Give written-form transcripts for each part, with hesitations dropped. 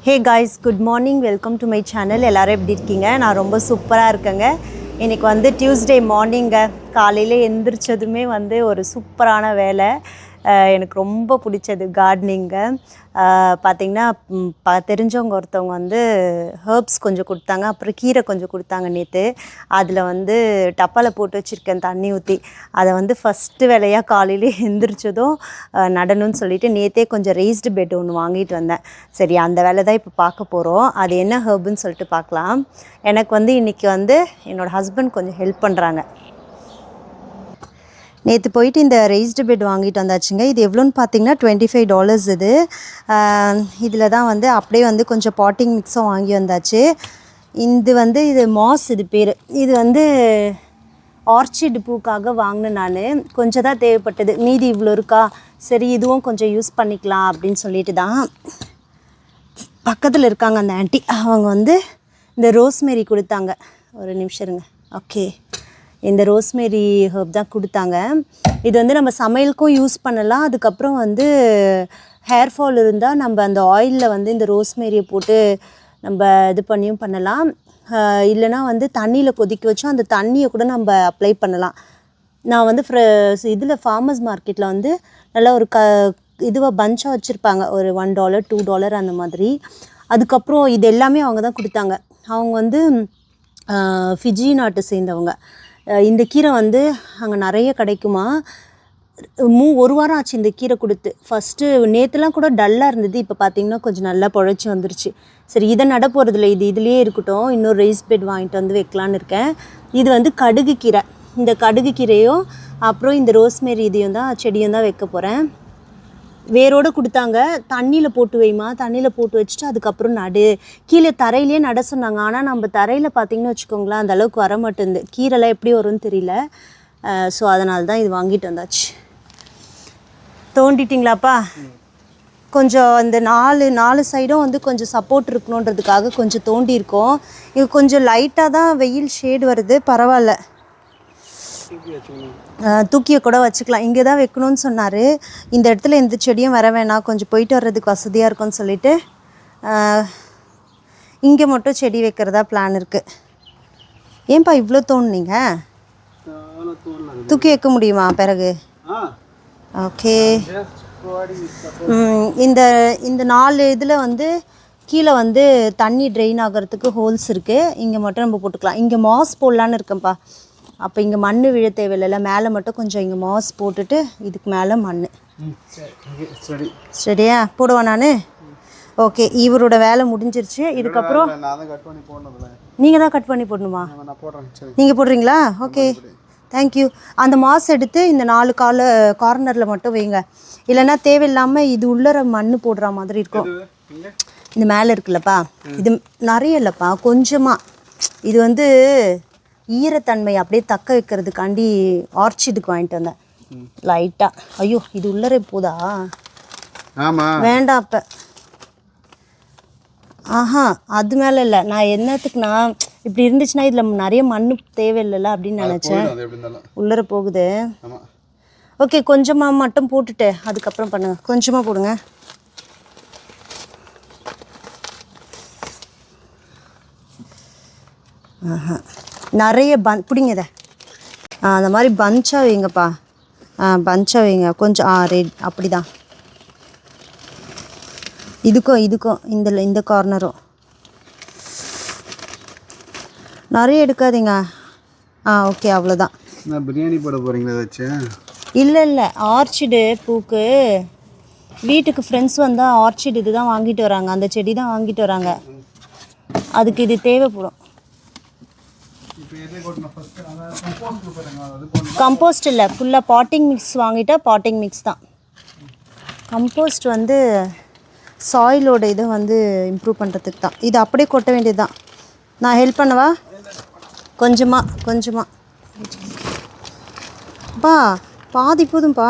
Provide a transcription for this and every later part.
Hey guys, good morning. Welcome to my channel. எல்லாரும் எப்படி இருக்கீங்க? நான் ரொம்ப சூப்பராக இருக்கேங்க. இன்றைக்கி வந்து டியூஸ்டே மார்னிங்க. காலையில் எந்திரிச்சதுமே வந்து ஒரு சூப்பரான வேலை. எனக்கு ரொம்ப பிடிச்சது கார்டனிங்க. பார்த்திங்கன்னா தெரிஞ்சவங்க ஒருத்தவங்க வந்து ஹர்ப்ஸ் கொஞ்சம் கொடுத்தாங்க, அப்புறம் கீரை கொஞ்சம் கொடுத்தாங்க நேற்று. அதில் வந்து டப்பாவில் போட்டு வச்சுருக்கேன் தண்ணி ஊற்றி. அதை வந்து ஃபஸ்ட்டு வேலையாக காலையிலே எந்திரிச்சதும் நடணும்னு சொல்லிவிட்டு நேற்றே கொஞ்சம் ரெய்ஸ்டு பெட் ஒன்று வாங்கிட்டு வந்தேன். சரி, அந்த வேலை தான் இப்போ பார்க்க போகிறோம். அது என்ன ஹர்ப்னு சொல்லிட்டு பார்க்கலாம். எனக்கு வந்து இன்றைக்கி வந்து என்னோடய ஹஸ்பண்ட் கொஞ்சம் ஹெல்ப் பண்ணுறாங்க. நேற்று போயிட்டு இந்த ரெய்ஸ்டு பெட் வாங்கிட்டு வந்தாச்சுங்க. இது எவ்வளோன்னு பார்த்தீங்கன்னா $25 இது. இதில் தான் வந்து அப்படியே வந்து கொஞ்சம் பாட்டிங் மிக்ஸும் வாங்கி வந்தாச்சு. இது மாஸ், இது பேர். இது வந்து ஆர்ச்சிட் பூக்காக வாங்கினேன் நான். கொஞ்சம் தான் தேவைப்பட்டது, மீதி இவ்வளோ இருக்கா, சரி இதுவும் கொஞ்சம் யூஸ் பண்ணிக்கலாம் அப்படின்னு சொல்லிட்டு தான். பக்கத்தில் இருக்காங்க அந்த ஆண்டி, அவங்க வந்து இந்த ரோஸ்மேரி கொடுத்தாங்க. ஒரு நிமிஷம் இருங்க. ஓகே, இந்த ரோஸ்மேரி ஹர்ப் தான் கொடுத்தாங்க. இது வந்து நம்ம சமையலுக்கும் யூஸ் பண்ணலாம். அதுக்கப்புறம் வந்து ஹேர் ஃபால் இருந்தால் நம்ம அந்த ஆயிலில் வந்து இந்த ரோஸ்மேரியை போட்டு நம்ம இது பண்ணியும் பண்ணலாம். இல்லைனா வந்து தண்ணியில் கொதிக்க வச்சோம் அந்த தண்ணியை கூட நம்ம அப்ளை பண்ணலாம். நான் வந்து இதில் ஃபார்மர்ஸ் மார்க்கெட்டில் வந்து நல்லா ஒரு இதுவாக பஞ்சாக வச்சுருப்பாங்க, ஒரு $1 $2 அந்த மாதிரி. அதுக்கப்புறம் இது எல்லாமே அவங்க தான் கொடுத்தாங்க. அவங்க வந்து ஃபிஜி நாட்டை சேர்ந்தவங்க. இந்த கீரை வந்து அங்கே நிறைய கிடைக்குமா. ஒரு வாரம் ஆச்சு இந்த கீரை கொடுத்து. ஃபஸ்ட்டு நேற்றுலாம் கூட டல்லாக இருந்தது, இப்போ பார்த்திங்கன்னா கொஞ்சம் நல்லா பொழைச்சி வந்துருச்சு. சரி, இதை நட போகிறதில்ல, இதுலேயே இருக்கட்டும். இன்னொரு ரைஸ் பெட் வாங்கிட்டு வந்து வைக்கலான்னு இருக்கேன். இது வந்து கடுகு கீரை. இந்த கடுகு கீரையும் அப்புறம் இந்த ரோஸ்மேரி இதையும் தான் செடியும் தான் வைக்க போகிறேன். வேரோடு கொடுத்தாங்க. தண்ணியில் போட்டு வைமா, தண்ணியில் போட்டு வச்சுட்டு அதுக்கப்புறம் நடு. கீழே தரையிலே நட சொன்னாங்க. ஆனால் நம்ம தரையில் பார்த்திங்கன்னு வச்சுக்கோங்களேன், அந்த அளவுக்கு வர மாட்டேங்குது. கீரைலாம் எப்படி வரும்னு தெரியல. ஸோ அதனால தான் இது வாங்கிட்டு வந்தாச்சு. தோண்டிட்டிங்களாப்பா? கொஞ்சம் இந்த நாலு சைடும் வந்து கொஞ்சம் சப்போர்ட் இருக்கணுன்றதுக்காக கொஞ்சம் தோண்டியிருக்கோம். இது கொஞ்சம் லைட்டாக தான் வெயில் ஷேடு வருது, பரவாயில்ல, தூக்கியை கூட வச்சுக்கலாம். இங்கே தான் வைக்கணும்னு சொன்னார். இந்த இடத்துல எந்த செடியும் வர வேணாம், கொஞ்சம் போயிட்டு வர்றதுக்கு வசதியாக இருக்கும்னு சொல்லிவிட்டு இங்கே மட்டும் செடி வைக்கிறதா பிளான் இருக்குது. ஏன்பா இவ்வளோ தோணுனீங்க? தூக்கி வைக்க முடியுமா பிறகு? ஓகே. இந்த 4 இதில் வந்து கீழே வந்து தண்ணி ட்ரெயின் ஆகிறதுக்கு ஹோல்ஸ் இருக்குது. இங்கே மட்டும் நம்ம போட்டுக்கலாம். இங்கே மாஸ் போடலான்னு இருக்கேன்ப்பா. அப்போ இங்கே மண் விழ தேவையில்லை, மேலே மட்டும் கொஞ்சம் இங்கே மாஸ் போட்டுட்டு இதுக்கு மேலே மண். சரியா? போடுவா நான். ஓகே, இவரோட வேலை முடிஞ்சிருச்சு. இதுக்கப்புறம் நீங்கள் தான் கட் பண்ணி போடணுமா? நீங்கள் போடுறீங்களா? Okay, thank you. அந்த மாஸ் எடுத்து இந்த 4 கார்னரில் மட்டும் வைங்க. இல்லைன்னா தேவையில்லாமல் இது உள்ளர மண் போடுற மாதிரி இருக்கும். இந்த மேலே இருக்குல்லப்பா, இது நிறைய இல்லைப்பா, கொஞ்சமாக. இது வந்து ஈரத்தன்மை அப்படியே தக்க வைக்கிறதுக்காண்டி ஆர்ச்சிடுக்கு வாங்கிட்டு வந்தேன் லைட்டாக. ஐயோ, இது உள்ளரே போதா? வேண்டாம் அப்போ. ஆஹா, அது மேலே இல்லை. நான் என்னத்துக்குண்ணா இப்படி இருந்துச்சுன்னா இதில் நிறைய மண் தேவையில்லைல்ல அப்படின்னு நினச்சேன். உள்ளர போகுது. ஓகே, கொஞ்சமாக மட்டும் போட்டுட்டு அதுக்கப்புறம் பண்ணுங்கள். கொஞ்சமாக போடுங்க. ஆஹா, நிறைய பிடிங்க இதை. அந்த மாதிரி பஞ்சாக வைங்கப்பா. பஞ்சாக வைங்க கொஞ்சம். ரெட் அப்படி தான். இதுக்கும் இந்த கார்னரும் நிறைய எடுக்காதீங்க. ஓகே, அவ்வளோதான். பிரியாணி போட போகிறீங்களா வச்சு? இல்லை, ஆர்ச்சிடு பூக்கு வீட்டுக்கு ஃப்ரெண்ட்ஸ் வந்தால் ஆர்ச்சிடு இது தான் வாங்கிட்டு வராங்க, அந்த செடி தான் வாங்கிட்டு வராங்க. அதுக்கு இது தேவைப்படும். கம்போஸ்ட் இல்லை, ஃபுல்லாக பாட்டிங் மிக்ஸ் வாங்கிட்டா பாட்டிங் மிக்ஸ் தான். கம்போஸ்ட் வந்து சாயிலோட இதை வந்து இம்ப்ரூவ் பண்ணுறதுக்கு தான். இது அப்படியே கொட்ட வேண்டியது தான். நான் ஹெல்ப் பண்ணவா? கொஞ்சமாக பா, பாதி போதும்பா.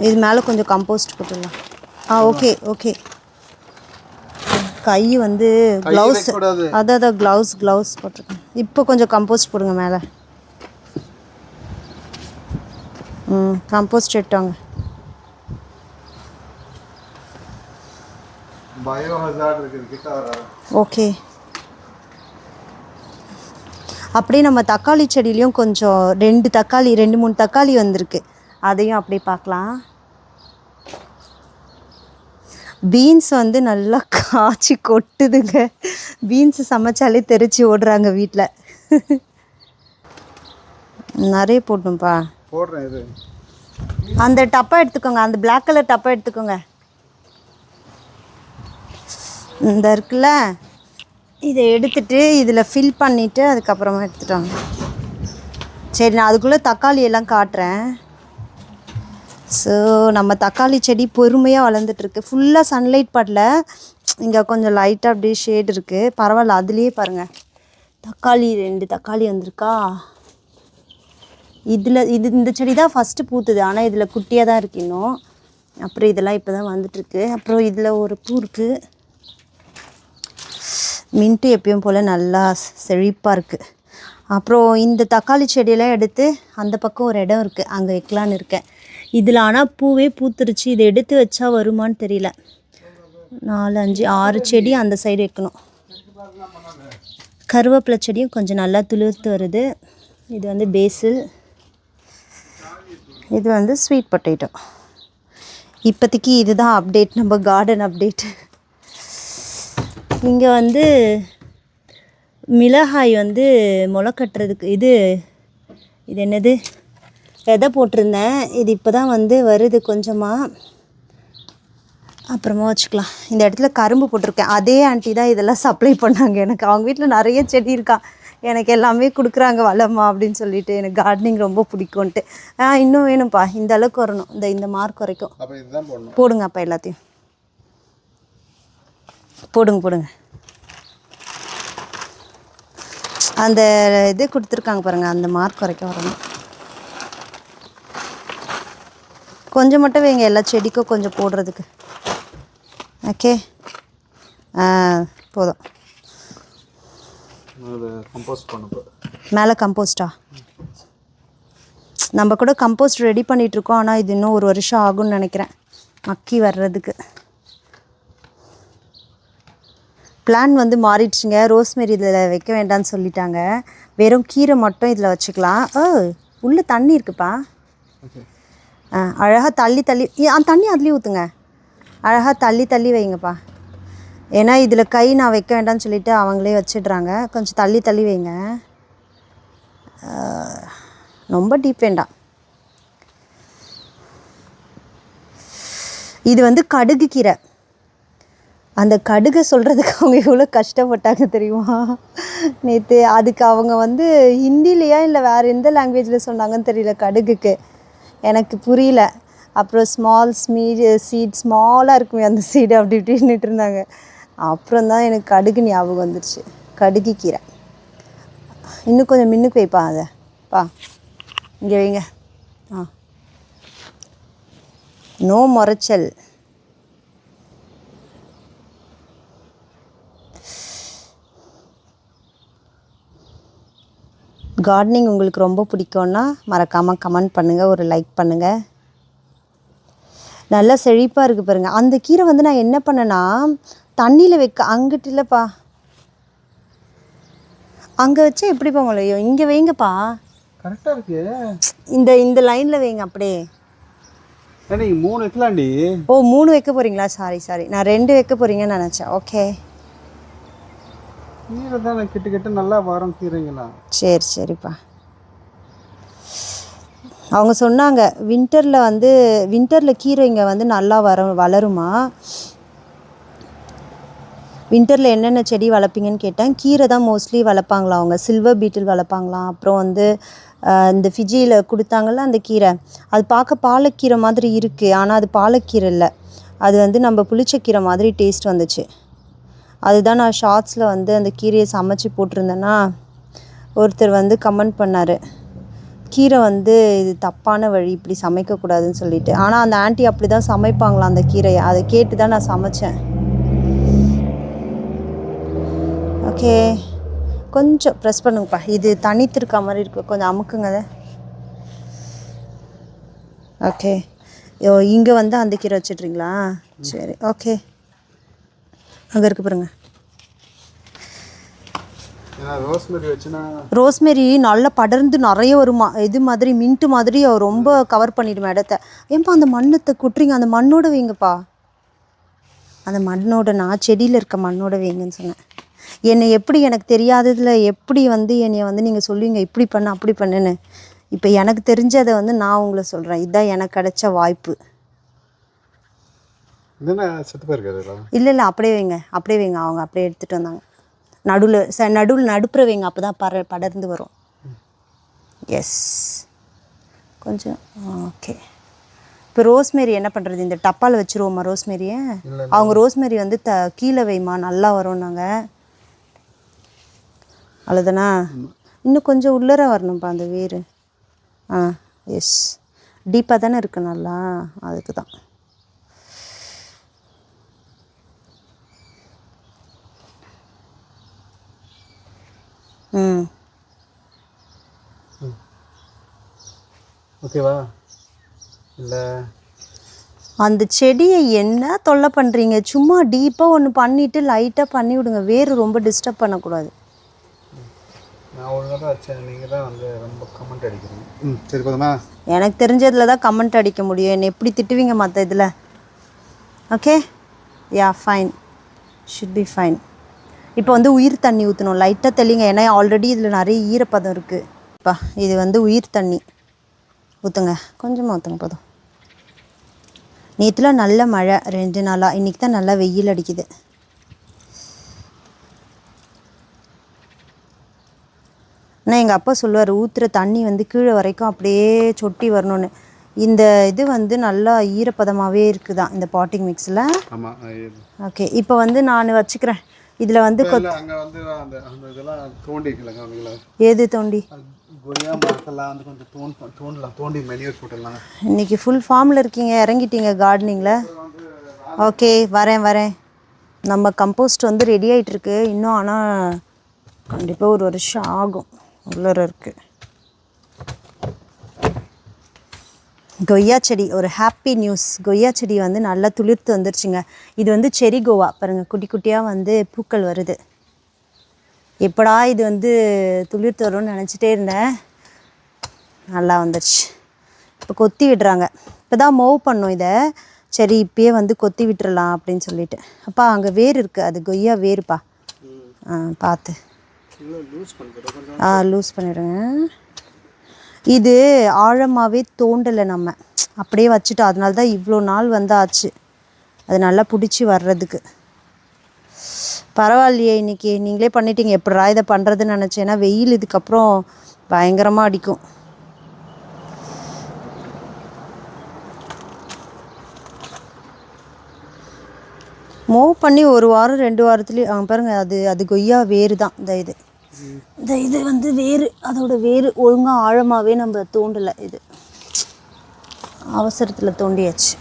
இது மேலே கொஞ்சம் கம்போஸ்ட் போட்டுடலாம். ஓகே. கை வந்து க்ளவுஸ், அதான் க்ளவுஸ் போட்டிருக்கேன். இப்போ கொஞ்சம் கம்போஸ்ட் போடுங்க மேலே. கம்போஸ்ட் எடுத்தாங்க. பயோ ஹசார்ட் இருக்குது கிட்ட வராது. ஓகே. அப்படியே நம்ம தக்காளி செடியிலையும் கொஞ்சம் 2-3 தக்காளி வந்திருக்கு. அதையும் அப்படியே பார்க்கலாம். பீன்ஸ் வந்து நல்லா காய்ச்சி கொட்டுதுங்க. பீன்ஸ் சமைச்சாலே தெரிச்சு ஓடுறாங்க வீட்டில். நிறைய போடணும்ப்பா. போடுறேன். இது அந்த டப்பா எடுத்துக்கோங்க, அந்த பிளாக் கலர் டப்பா எடுத்துக்கோங்க. இந்த இருக்குல்ல, இதை எடுத்துட்டு இதில் ஃபில் பண்ணிவிட்டு அதுக்கப்புறமா எடுத்துட்டாங்க. சரி, நான் அதுக்குள்ளே தக்காளி எல்லாம் காட்டுறேன். ஸோ நம்ம தக்காளி செடி பொறுமையாக வளர்ந்துட்டுருக்கு. ஃபுல்லாக சன்லைட் படல, இங்கே கொஞ்சம் லைட்டாக அப்படியே ஷேட் இருக்குது. பரவாயில்ல, அதுலேயே பாருங்கள் தக்காளி 2 தக்காளி வந்திருக்கா. இந்த செடி தான் ஃபஸ்ட்டு பூத்துது, ஆனால் இதில் குட்டியாக தான் இருக்குது இன்னும். அப்புறம் இதெல்லாம் இப்போ தான் வந்துட்டுருக்கு. அப்புறம் இதில் ஒரு பூ இருக்குது. மின்ட்டு எப்பயும் போல் நல்லா செழிப்பாக இருக்குது. அப்புறம் இந்த தக்காளி செடியெல்லாம் எடுத்து அந்த பக்கம் ஒரு இடம் இருக்குது, அங்கே வைக்கலான்னு இருக்கேன். இதில் ஆனால் பூவே பூத்துருச்சு. இதை எடுத்து வச்சா வருமானு தெரியல. 4, 5, 6 செடி அந்த சைடு வைக்கணும். கருவேப்பிலை செடியும் கொஞ்சம் நல்லா துளிர்த்து வருது. இது வந்து பேசில், இது வந்து ஸ்வீட் பொட்டேட்டோ. இப்போதைக்கு இதுதான் அப்டேட், நம்ம கார்டன் அப்டேட். இங்கே வந்து மிளகாய் வந்து முளை கட்டுறதுக்கு இது என்னது விதை போட்டிருந்தேன். இது இப்போ தான் வந்து வருது கொஞ்சமாக, அப்புறமா வச்சுக்கலாம். இந்த இடத்துல கரும்பு போட்டிருக்கேன். அதே ஆண்டி தான் இதெல்லாம் சப்ளை பண்ணாங்க எனக்கு. அவங்க வீட்டில் நிறைய செடி இருக்கா, எனக்கு எல்லாமே கொடுக்குறாங்க வளமா அப்படின்னு சொல்லிட்டு. எனக்கு கார்டனிங் ரொம்ப பிடிக்கும்ன்ட்டு. இன்னும் வேணும்ப்பா, இந்த அளவுக்கு வரணும், இந்த மார்க் வரைக்கும் போடுங்க. அப்போ எல்லாத்தையும் போடுங்க. அந்த இது கொடுத்துருக்காங்க பாருங்கள், அந்த மார்க் வரைக்கும் வரணும். கொஞ்சம் மட்டும் வைங்க, எல்லா செடிக்கும் கொஞ்சம் போடுறதுக்கு. ஓகே, போதும். மேலே கம்போஸ்டா? நம்ம கூட கம்போஸ்ட் ரெடி பண்ணிகிட்ருக்கோம், ஆனால் இது இன்னும் 1 வருஷம் ஆகும்னு நினைக்கிறேன் மக்கி வர்றதுக்கு. பிளான் வந்து மாறிடுச்சுங்க. ரோஸ்மெரி இதில் வைக்க வேண்டாம்னு சொல்லிட்டாங்க. வெறும் கீரை மட்டும் இதில் வச்சுக்கலாம். உள்ளே தண்ணி இருக்குப்பா. அழகாக தள்ளி அந்த தண்ணி அதுலேயும் ஊற்றுங்க. அழகாக தள்ளி வைங்கப்பா. ஏன்னா இதில் கை நான் வைக்க வேண்டாம்னு சொல்லிவிட்டு அவங்களே வச்சிடுறாங்க. கொஞ்சம் தள்ளி வைங்க. ரொம்ப டீப் வேண்டாம். இது வந்து கடுகு கீரை. அந்த கடுகை சொல்கிறதுக்கு அவங்க எவ்வளோ கஷ்டப்பட்டாங்க தெரியுமா நேற்று. அதுக்கு அவங்க வந்து ஹிந்திலையா இல்லை வேறு எந்த லாங்குவேஜில் சொன்னாங்கன்னு தெரியல கடுகுக்கு, எனக்கு புரியல. அப்புறம் சீட் ஸ்மாலாக இருக்குமே அந்த சீடு அப்படி இப்படின்னுட்டு இருந்தாங்க. அப்புறம் தான் எனக்கு கடுகு ஞாபகம் வந்துடுச்சு. கடுகு கீரை இன்னும் கொஞ்சம் மின்னுக்கு வைப்பா. அதை இங்கே வைங்க. நோ முறைச்சல். கார்டனிங் உங்களுக்கு ரொம்ப பிடிக்கும்னா மறக்காமல் கமெண்ட் பண்ணுங்கள், ஒரு லைக் பண்ணுங்கள். நல்லா செழிப்பாக இருக்குது பாருங்கள். அந்த கீரை வந்து நான் என்ன பண்ணேன்னா தண்ணியில் வைக்க, அங்கிட்டு இல்லைப்பா, அங்கே வச்சா எப்படிப்பா முளையும்? இங்கே வைங்கப்பா, கரெக்டாக இருக்கு. இந்த லைனில் வைங்க அப்படியே. நீங்கள் 3 வைக்கலாண்டி. ஓ 3 வைக்க போகிறீங்களா? சாரி, நான் 2 வைக்க போகிறீங்கன்னு நினச்சேன். ஓகே, கீரை தான் கிட்ட நல்லா வரும் கீரைங்களா. சரிப்பா. அவங்க சொன்னாங்க வின்டரில் கீரைங்க வந்து நல்லா வளருமா. வின்டரில் என்னென்ன செடி வளர்ப்பீங்கன்னு கேட்டேன். கீரை தான் மோஸ்ட்லி வளர்ப்பாங்களாம் அவங்க. சில்வர் பீட்டில் வளர்ப்பாங்களாம். அப்புறம் வந்து இந்த ஃபிஜியில் கொடுத்தாங்கள்ல அந்த கீரை, அது பார்க்க பாலக்கீரை மாதிரி இருக்குது, ஆனால் அது பாலக்கீரை இல்லை. அது வந்து நம்ம புளிச்சக்கீரை மாதிரி டேஸ்ட் வந்துச்சு. அதுதான் நான் ஷார்ட்ஸில் வந்து அந்த கீரையை சமைச்சு போட்டிருந்தேன்னா ஒருத்தர் வந்து கமெண்ட் பண்ணார், கீரை வந்து இது தப்பான வழி, இப்படி சமைக்கக்கூடாதுன்னு சொல்லிட்டு. ஆனால் அந்த ஆண்டி அப்படி தான் சமைப்பாங்களாம் அந்த கீரையை. அதை கேட்டு தான் நான் சமைச்சேன். ஓகே, கொஞ்சம் ப்ரெஸ் பண்ணுங்கப்பா. இது தனித்திருக்க மாதிரி இருக்குது, கொஞ்சம் அமுக்குங்க அதை. ஓகே. இங்கே வந்து அந்த கீரை வச்சிட்றீங்களா? சரி, ஓகே. அங்கே இருக்கு பாருங்க. ரோஸ்மெரி நல்லா படர்ந்து நிறைய வருமா, இது மாதிரி மின்ட்டு மாதிரி ரொம்ப கவர் பண்ணிடுமா இடத்த. ஏன்பா அந்த மண்ணத்தை கொட்டுறீங்க? அந்த மண்ணோட வைங்கப்பா. அந்த மண்ணோட, நான் செடியில் இருக்க மண்ணோட வைங்கன்னு சொன்னேன். என்னை எப்படி எனக்கு தெரியாததில் எப்படி வந்து என்னை வந்து நீங்கள் சொல்லுவீங்க இப்படி பண்ணு அப்படி பண்ணுன்னு. இப்போ எனக்கு தெரிஞ்சதை வந்து நான் உங்களை சொல்கிறேன். இதுதான் எனக்கு கிடைச்ச வாய்ப்பு. இல்லை இல்லை, அப்படியே வைங்க, அப்படியே வைங்க. அவங்க அப்படியே எடுத்துகிட்டு வந்தாங்க. நடுவில் நடுப்புற வைங்க, அப்போ தான் படர்ந்து வரும். எஸ், கொஞ்சம் ஓகே. இப்போ ரோஸ்மேரி என்ன பண்ணுறது? இந்த டப்பாவில் வச்சுருவோம்மா ரோஸ்மேரியை? அவங்க ரோஸ்மேரி வந்து கீழே வைமா, நல்லா வரும். நாங்கள் அவ்வளோதானா? இன்னும் கொஞ்சம் உள்ளர வரணும்ப்பா அந்த வேர். எஸ், டீப்பாக தானே இருக்குது நல்லா, அதுக்கு தான். ஓகேவா? இல்லை அந்த செடியை என்ன தொல்லை பண்ணுறீங்க? சும்மா டீப்பாக ஒன்று பண்ணிவிட்டு லைட்டாக பண்ணி விடுங்க. வேர் ரொம்ப டிஸ்டர்ப் பண்ணக்கூடாது. நான் ஒழுங்காக தான் வச்சேன், நீங்கள் தான் வந்து ரொம்ப கமெண்ட் அடிக்கிறீங்க. சரி போதுமா? எனக்கு தெரிஞ்சதில் தான் கமெண்ட் அடிக்க முடியும். என்னை எப்படி திட்டுவீங்க மற்ற இதில்? Okay, yeah fine, should be fine. இப்போ வந்து உயிர் தண்ணி ஊற்றணும், லைட்டாக தெளிங்க. ஏன்னா ஆல்ரெடி இதில் நிறைய ஈரப்பதம் இருக்குப்பா. இது வந்து உயிர் தண்ணி ஊற்றுங்க, கொஞ்சமாக ஊற்றுங்க போதும். நேற்றுலாம் நல்ல மழை 2 நாளாக, இன்றைக்கி தான் நல்லா வெயில் அடிக்குது. ஆனால் எங்கள் அப்பா சொல்லுவார், ஊற்றுற தண்ணி வந்து கீழே வரைக்கும் அப்படியே சொட்டி வரணும்னு. இந்த இது வந்து நல்லா ஈரப்பதமாகவே இருக்குதான் இந்த பாட்டிங் மிக்ஸில். ஓகே, இப்போ வந்து நான் வச்சுக்கிறேன். இதில் வந்து ஏது தோண்டி இன்னைக்கு ஃபுல் ஃபார்மில் இருக்கீங்க, இறங்கிட்டீங்க கார்டனிங்கில். ஓகே, வரேன். நம்ம கம்போஸ்ட் வந்து ரெடி ஆகிட்டுருக்கு இன்னும். ஆனால் கண்டிப்பாக 1 வருஷம் ஆகும். உள்ளர இருக்குது கொய்யா செடி. ஒரு ஹாப்பி நியூஸ், கொய்யா செடி வந்து நல்லா துளிர்த்து வந்துருச்சுங்க. இது வந்து செரி கோவா பாருங்கள், குட்டி குட்டியாக வந்து பூக்கள் வருது. எப்படா இது வந்து துளிர்த்து வரும்னு நினச்சிட்டே இருந்தேன். நல்லா வந்துடுச்சு. இப்போ கொத்தி விடுறாங்க. இப்போ தான் மூவ் பண்ணோம் இதை. சரி, இப்பயே வந்து கொத்தி விட்டுறலாம் அப்படின்னு சொல்லிட்டு. அப்பா அங்கே வேர் இருக்குது, அது கொய்யா வேறுப்பா. பார்த்து லூஸ் பண்ணிடுங்க. இது ஆழமாகவே தோண்டலை, நம்ம அப்படியே வச்சுட்டோம். அதனால தான் இவ்வளோ நாள் வந்து ஆச்சு அது நல்லா பிடிச்சி வர்றதுக்கு. பரவாயில்லையே, இன்றைக்கி நீங்களே பண்ணிட்டீங்க. எப்படா இதை பண்ணுறதுன்னு நினச்சேன்னா வெயில் இதுக்கப்புறம் பயங்கரமாக அடிக்கும். மூவ் பண்ணி 1 வாரம் 2 வாரத்துலேயே பாருங்கள், அது கொய்யா வேறு தான். இது வந்து வேறு, அதோட வேறு ஒழுங்காக ஆழமாகவே நம்ம தோண்டலை. இது அவசரத்தில் தோண்டியாச்சு.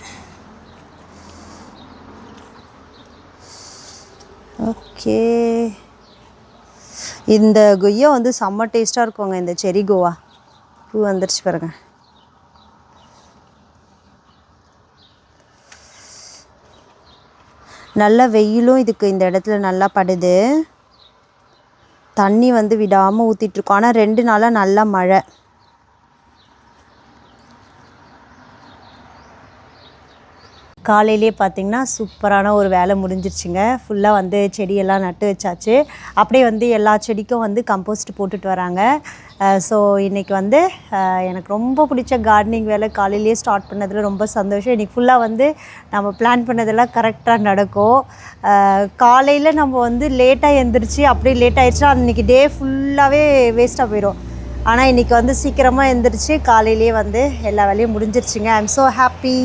ஓகே, இந்த கொய்யா வந்து செம்ம டேஸ்ட்டாக இருக்குங்க. இந்த செரி கோவா பூ வந்துருச்சு பாருங்க. நல்ல வெயிலும் இதுக்கு இந்த இடத்துல நல்லா படுது. தண்ணி வந்து விடாமல் ஊற்றிட்டுருக்கோம். ஆனால் 2 நாளாக நல்லா மழை. காலையிலே பார்த்திங்கன்னா சூப்பரான ஒரு வேலை முடிஞ்சிருச்சுங்க. ஃபுல்லாக வந்து செடியெல்லாம் நட்டு வச்சாச்சு. அப்படியே வந்து எல்லா செடிக்கும் வந்து கம்போஸ்ட் போட்டுட்டு வராங்க. ஸோ இன்றைக்கி வந்து எனக்கு ரொம்ப பிடிச்ச கார்டனிங் வேலை காலையிலே ஸ்டார்ட் பண்ணதில் ரொம்ப சந்தோஷம். இன்றைக்கி ஃபுல்லாக வந்து நம்ம பிளான் பண்ணதெல்லாம் கரெக்டாக நடக்கும். காலையில் நம்ம வந்து லேட்டாக எழுந்திரிச்சு அப்படியே லேட் ஆகிடுச்சுன்னா அன்றைக்கி டே ஃபுல்லாகவே வேஸ்ட்டாக போயிடும். ஆனால் இன்றைக்கி வந்து சீக்கிரமாக எழுந்திரிச்சு காலையிலே வந்து எல்லா வேலையும் முடிஞ்சிருச்சுங்க. I am so happy.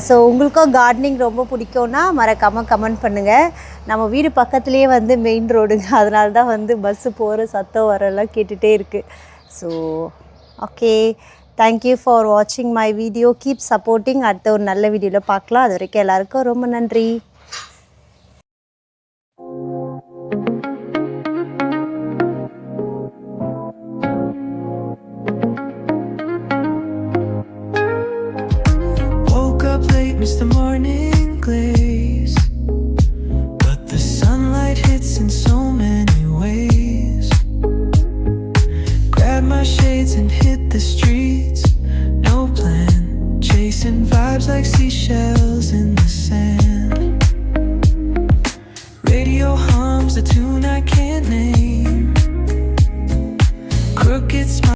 So உங்களுக்கும் கார்டனிங் ரொம்ப பிடிக்கும்னா மறக்காமல் கமெண்ட் பண்ணுங்கள். நம்ம வீடு பக்கத்துலேயே வந்து மெயின் ரோடுங்க, அதனால தான் வந்து பஸ்ஸு போகிற சத்தம் வரலாம் கேட்டுகிட்டே இருக்குது. ஸோ ஓகே, தேங்க்யூ ஃபார் வாட்சிங் மை வீடியோ. Keep supporting. அடுத்த ஒரு நல்ல வீடியோவில் பார்க்கலாம். அது வரைக்கும் எல்லாருக்கும் ரொம்ப நன்றி. miss the morning glaze, but the sunlight hits in so many ways. Grab my shades and hit the streets, no plan, chasing vibes like seashells.